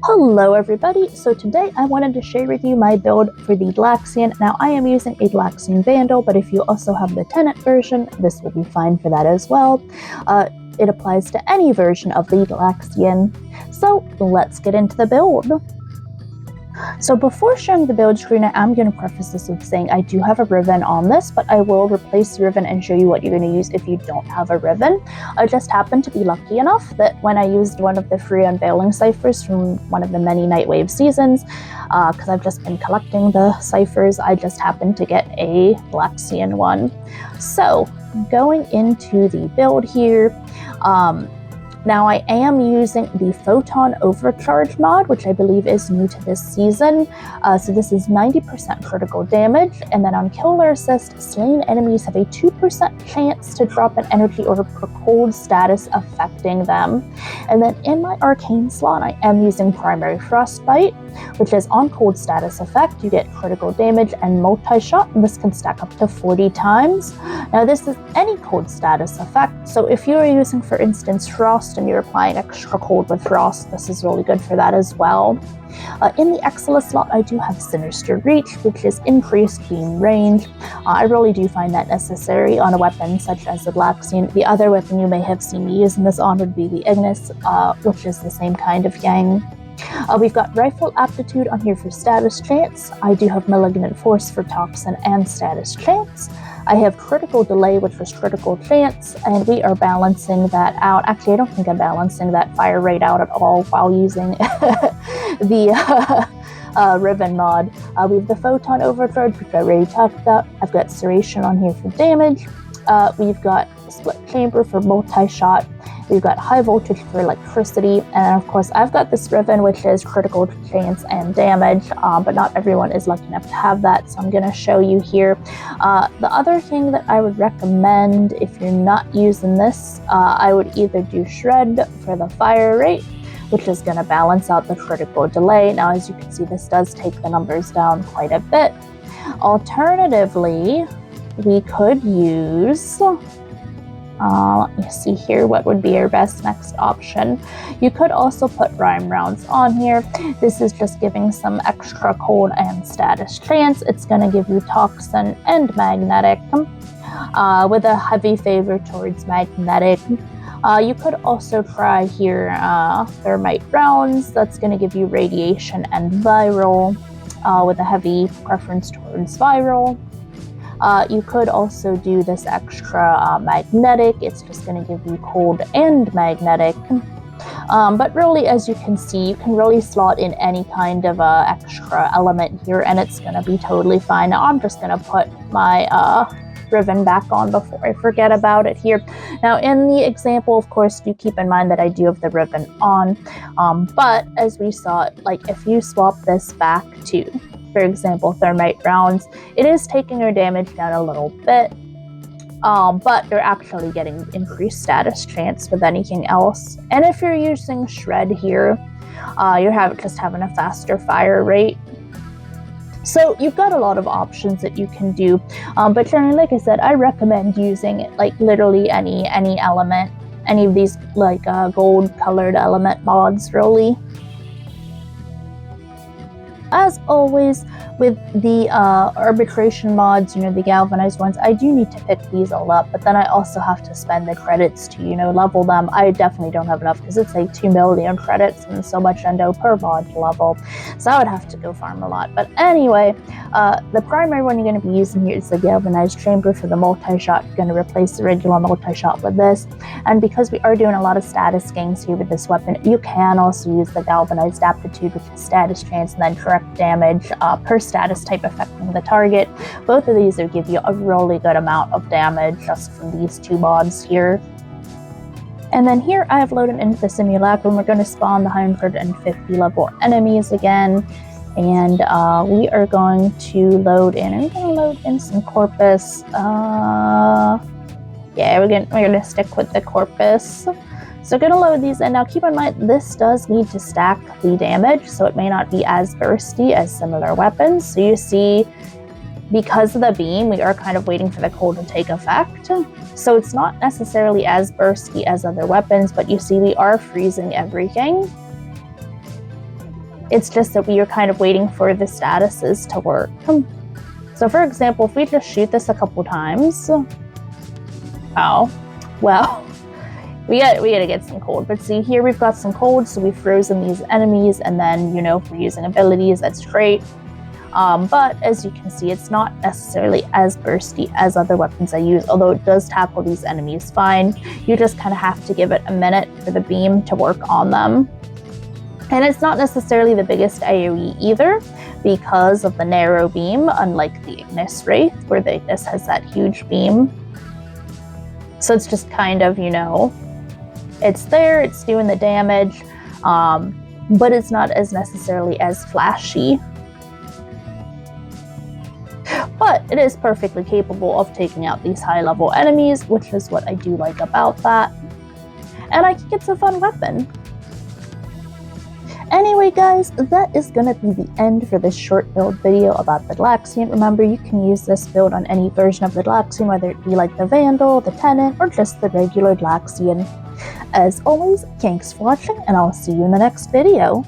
Hello everybody, so today I wanted to share with you my build for the Glaxion. Now I am using a Glaxion Vandal, but if you also have the Tenant version, this will be fine for that as well. It applies to any version of the Glaxion. So let's get into the build. So before showing the build screen, I am going to preface this with saying I do have a ribbon on this, but I will replace the ribbon and show you what you're going to use if you don't have a ribbon. I just happened to be lucky enough that when I used one of the free unveiling ciphers from one of the many Nightwave seasons, because I've just been collecting the ciphers, I just happened to get a Glaxion one. So going into the build here, now I am using the Photon Overcharge mod, which I believe is new to this season. So this is 90% critical damage, and then on Killer Assist, slain enemies have a 2% chance to drop an energy orb per cold status affecting them. And then in my Arcane slot, I am using Primary Frostbite, which is on cold status effect, you get critical damage and multi-shot, and this can stack up to 40 times. Now this is any cold status effect, so if you're using, for instance, Frost and you're applying extra cold with Frost, this is really good for that as well. In the Excella slot, I do have Sinister Reach, which is increased beam range. I really do find that necessary on a weapon such as the Glaxion. The other weapon you may have seen me using this on would be the Ignis, which is the same kind of yang. We've got Rifle Aptitude on here for status chance. I do have Malignant Force for Toxin and status chance. I have Critical Delay, which was critical chance, and we are balancing that out. Actually, I don't think I'm balancing that fire rate out at all while using the ribbon mod. We have the Photon Overcharge, which I already talked about. I've got Serration on here for damage. We've got Split Chamber for multi-shot. We've got High Voltage for electricity, and of course I've got this ribbon, which is critical chance and damage, but not everyone is lucky enough to have that, so I'm going to show you here. The other thing that I would recommend if you're not using this, I would either do Shred for the fire rate, which is going to balance out the critical delay. Now as you can see, this does take the numbers down quite a bit. Alternatively, we could use... let me see here what would be our best next option. You could also put Rhyme Rounds on here. This is just giving some extra cold and status chance. It's going to give you Toxin and Magnetic, with a heavy favor towards Magnetic. You could also try here Thermite Rounds. That's going to give you Radiation and Viral, with a heavy preference towards Viral. You could also do this extra magnetic. It's just going to give you cold and magnetic. But really, as you can see, you can really slot in any kind of extra element here, and it's going to be totally fine. Now I'm just going to put my ribbon back on before I forget about it here. Now in the example, of course, do keep in mind that I do have the ribbon on. But as we saw, if you swap this back to, for example, Thermite Rounds, it is taking your damage down a little bit, but you're actually getting increased status chance with anything else. And if you're using Shred here, you're just having a faster fire rate. So you've got a lot of options that you can do, but generally, like I said, I recommend using literally any element, any of these gold colored element mods, really. As always, with the arbitration mods, the galvanized ones, I do need to pick these all up, but then I also have to spend the credits to, level them. I definitely don't have enough because it's 2 million credits and so much endo per mod level, so I would have to go farm a lot. But anyway, the primary one you're going to be using here is the Galvanized Chamber for the multi-shot. You're going to replace the regular multi-shot with this, and because we are doing a lot of status gains here with this weapon, you can also use the Galvanized Aptitude, which is status chance, and then direct damage per status type affecting the target. Both of these will give you a really good amount of damage just from these two mods here. And then here I have loaded into the simulacrum. We're going to spawn the 150 level enemies again, and we are going to load in. I'm going to load in some Corpus. Yeah, we're gonna stick with the Corpus. So we're going to load these in. Now keep in mind, this does need to stack the damage, so it may not be as bursty as similar weapons. So you see, because of the beam, we are kind of waiting for the cold to take effect. So it's not necessarily as bursty as other weapons, but you see we are freezing everything. It's just that we are kind of waiting for the statuses to work. So for example, if we just shoot this a couple times, oh, well, we gotta get some cold. But see, here we've got some cold, so we've frozen these enemies, and then, you know, if we're using abilities, that's great. But as you can see, it's not necessarily as bursty as other weapons I use, although it does tackle these enemies fine. You just kind of have to give it a minute for the beam to work on them. And it's not necessarily the biggest AoE either, because of the narrow beam, unlike the Ignis Wraith, where the Ignis has that huge beam. So it's just kind of, you know, it's there, it's doing the damage, but it's not as necessarily as flashy. But it is perfectly capable of taking out these high-level enemies, which is what I do like about that. And I think it's a fun weapon. Anyway guys, that is going to be the end for this short build video about the Glaxion. Remember, you can use this build on any version of the Glaxion, whether it be like the Vandal, the Tenant, or just the regular Glaxion. As always, thanks for watching, and I'll see you in the next video.